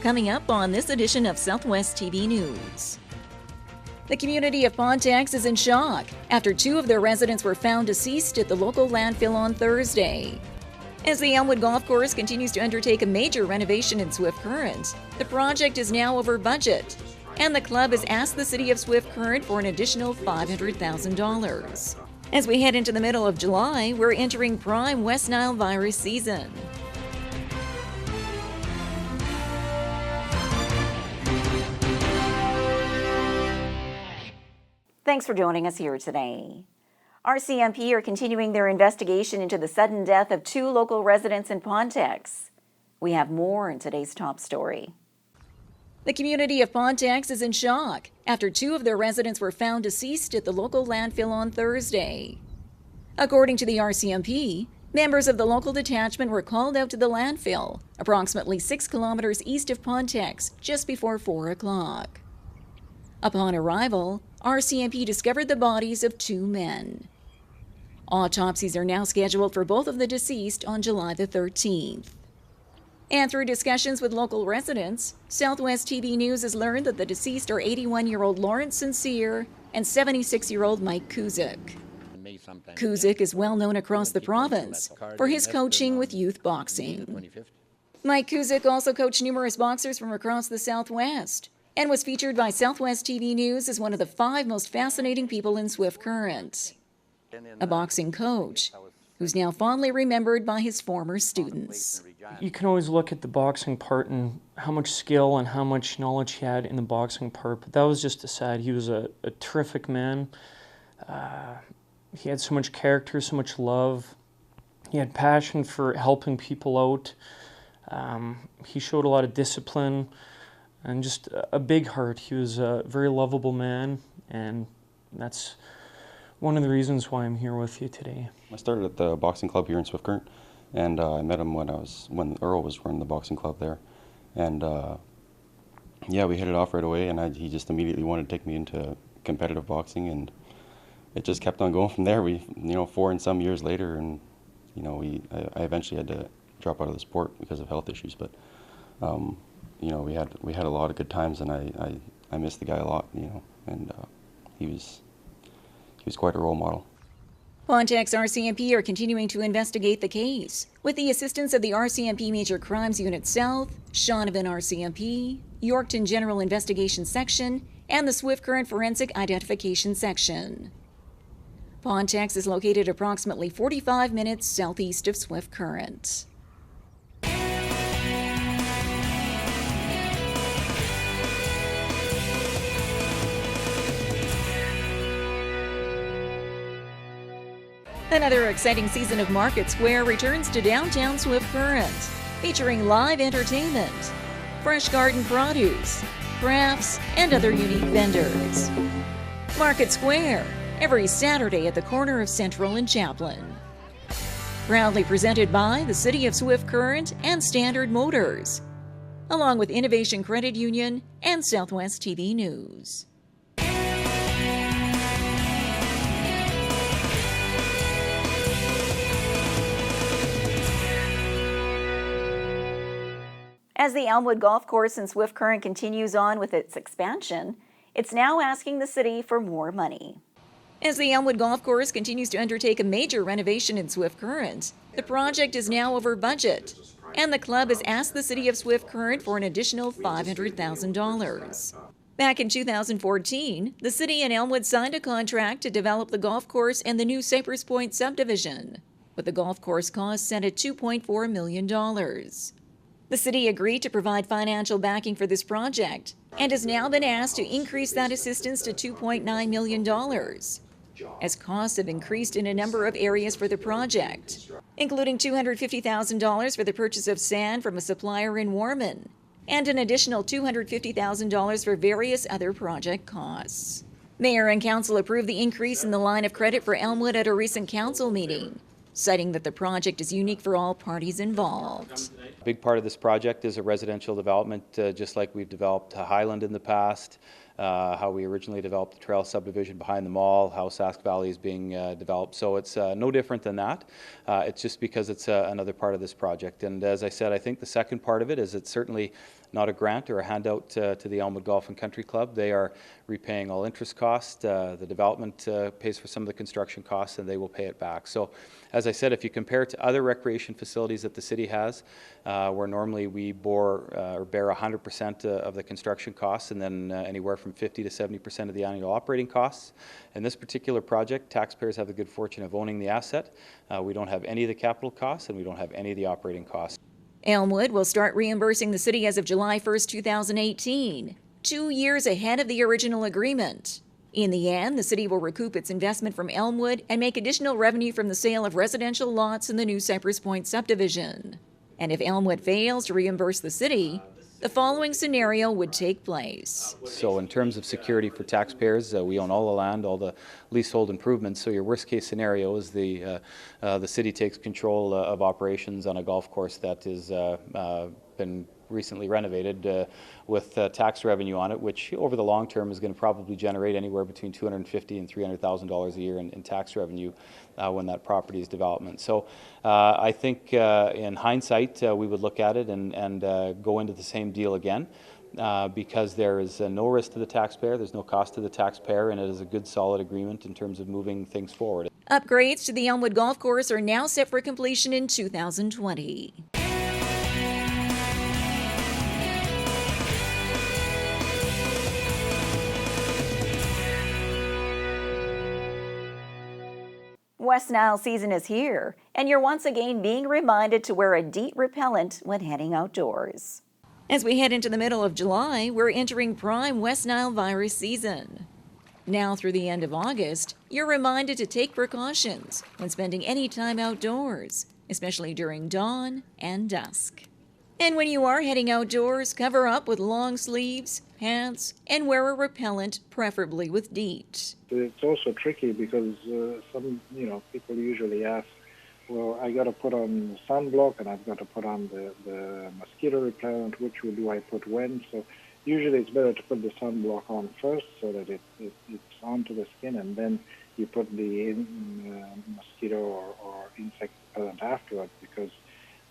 Coming up on this edition of Southwest TV News. The community of Ponteix is in shock after 2 of their residents were found deceased at the local landfill on Thursday. As the Elmwood Golf Course continues to undertake a major renovation in Swift Current, the project is now over budget, and the club has asked the city of Swift Current for an additional $500,000. As we head into the middle of July, we're entering prime West Nile Virus season. Thanks for joining us here today. RCMP are continuing their investigation into the sudden death of 2 local residents in Ponteix. We have more in today's top story. The community of Ponteix is in shock after 2 of their residents were found deceased at the local landfill on Thursday. According to the RCMP, members of the local detachment were called out to the landfill, approximately 6 kilometers east of Ponteix, just before 4 o'clock. Upon arrival, RCMP discovered the bodies of 2 men. Autopsies are now scheduled for both of the deceased on July the 13th. And through discussions with local residents, Southwest TV News has learned that the deceased are 81-year-old Lawrence Sincere and 76-year-old Mike Kuzik. Kuzik is well known across the province for his coaching with youth boxing. Mike Kuzik also coached numerous boxers from across the Southwest and was featured by Southwest TV News as one of the 5 most fascinating people in Swift Current. A boxing coach who's now fondly remembered by his former students. You can always look at the boxing part and how much skill and how much knowledge he had in the boxing part, but that was just aside. He was a terrific man. He had so much character, so much love. He had passion for helping people out. He showed a lot of discipline and just a big heart. He was a very lovable man, and that's one of the reasons why I'm here with you today. I started at the boxing club here in Swift Current, and I met him when Earl was running the boxing club there, and yeah, we hit it off right away, and he just immediately wanted to take me into competitive boxing, and it just kept on going from there. We, 4 and some years later, and I eventually had to drop out of the sport because of health issues, but we had a lot of good times, and I miss the guy a lot, and he was quite a role model. Ponteix RCMP are continuing to investigate the case with the assistance of the RCMP Major Crimes Unit South, Shaunavon RCMP, Yorkton General Investigation Section, and the Swift Current Forensic Identification Section. Ponteix is located approximately 45 minutes southeast of Swift Current. Another exciting season of Market Square returns to downtown Swift Current, featuring live entertainment, fresh garden produce, crafts, and other unique vendors. Market Square, every Saturday at the corner of Central and Chaplin. Proudly presented by the City of Swift Current and Standard Motors, along with Innovation Credit Union and Southwest TV News. As the Elmwood Golf Course in Swift Current continues on with its expansion, it's now asking the city for more money. As the Elmwood Golf Course continues to undertake a major renovation in Swift Current, the project is now over budget, and the club has asked the city of Swift Current for an additional $500,000. Back in 2014, the city and Elmwood signed a contract to develop the golf course and the new Cypress Point subdivision, with the golf course cost set at $2.4 million. The city agreed to provide financial backing for this project and has now been asked to increase that assistance to $2.9 million, as costs have increased in a number of areas for the project, including $250,000 for the purchase of sand from a supplier in Warman, and an additional $250,000 for various other project costs. Mayor and council approved the increase in the line of credit for Elmwood at a recent council meeting, citing that the project is unique for all parties involved. A big part of this project is a residential development, just like we've developed Highland in the past, how we originally developed the trail subdivision behind the mall, how Sask Valley is being developed. So it's no different than that. It's just because it's another part of this project. And as I said, I think the second part of it is it's certainly not a grant or a handout to the Elmwood Golf and Country Club. They are repaying all interest costs. The development pays for some of the construction costs, and they will pay it back. So, as I said, if you compare it to other recreation facilities that the city has, where normally we bear 100% of the construction costs, and then anywhere from 50 to 70% of the annual operating costs. In this particular project, taxpayers have the good fortune of owning the asset. We don't have any of the capital costs, and we don't have any of the operating costs. Elmwood will start reimbursing the city as of July 1st, 2018, 2 years ahead of the original agreement. In the end, the city will recoup its investment from Elmwood and make additional revenue from the sale of residential lots in the new Cypress Point subdivision. And if Elmwood fails to reimburse the city, the following scenario would take place. So in terms of security for taxpayers, we own all the land, all the leasehold improvements. So your worst case scenario is the city takes control of operations on a golf course that has been recently renovated with tax revenue on it, which over the long term is going to probably generate anywhere between $250,000 and $300,000 a year in tax revenue when that property is development. So I think in hindsight we would look at it and go into the same deal again because there is no risk to the taxpayer, there's no cost to the taxpayer, and it is a good solid agreement in terms of moving things forward. Upgrades to the Elmwood Golf Course are now set for completion in 2020. West Nile season is here, and you're once again being reminded to wear a Deet repellent when heading outdoors. As we head into the middle of July, we're entering prime West Nile virus season. Now through the end of August, you're reminded to take precautions when spending any time outdoors, especially during dawn and dusk. And when you are heading outdoors, cover up with long sleeves, pants, and wear a repellent, preferably with Deet. It's also tricky because some people usually ask, well, I got to put on sunblock and I've got to put on the mosquito repellent. Which do I put when? So usually it's better to put the sunblock on first so that it's onto the skin, and then you put the mosquito or insect repellent afterwards, because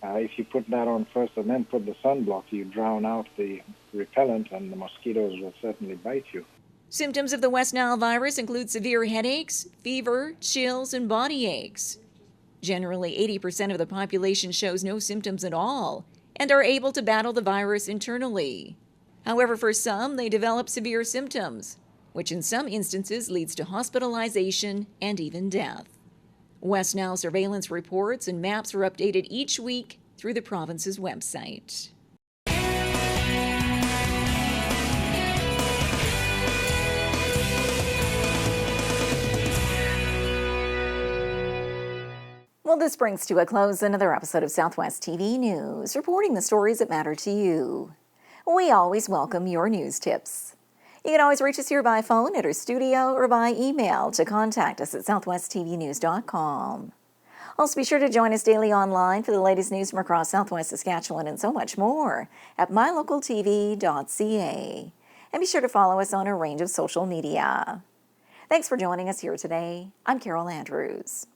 if you put that on first and then put the sunblock, you drown out the repellent and the mosquitoes will certainly bite you. Symptoms of the West Nile virus include severe headaches, fever, chills, and body aches. Generally, 80% of the population shows no symptoms at all and are able to battle the virus internally. However, for some, they develop severe symptoms, which in some instances leads to hospitalization and even death. West Nile surveillance reports and maps are updated each week through the province's website. Well, this brings to a close another episode of Southwest TV News, reporting the stories that matter to you. We always welcome your news tips. You can always reach us here by phone at our studio or by email to contact us at southwesttvnews.com. Also, be sure to join us daily online for the latest news from across Southwest Saskatchewan and so much more at MyLocalTV.ca. And be sure to follow us on a range of social media. Thanks for joining us here today. I'm Carol Andrews.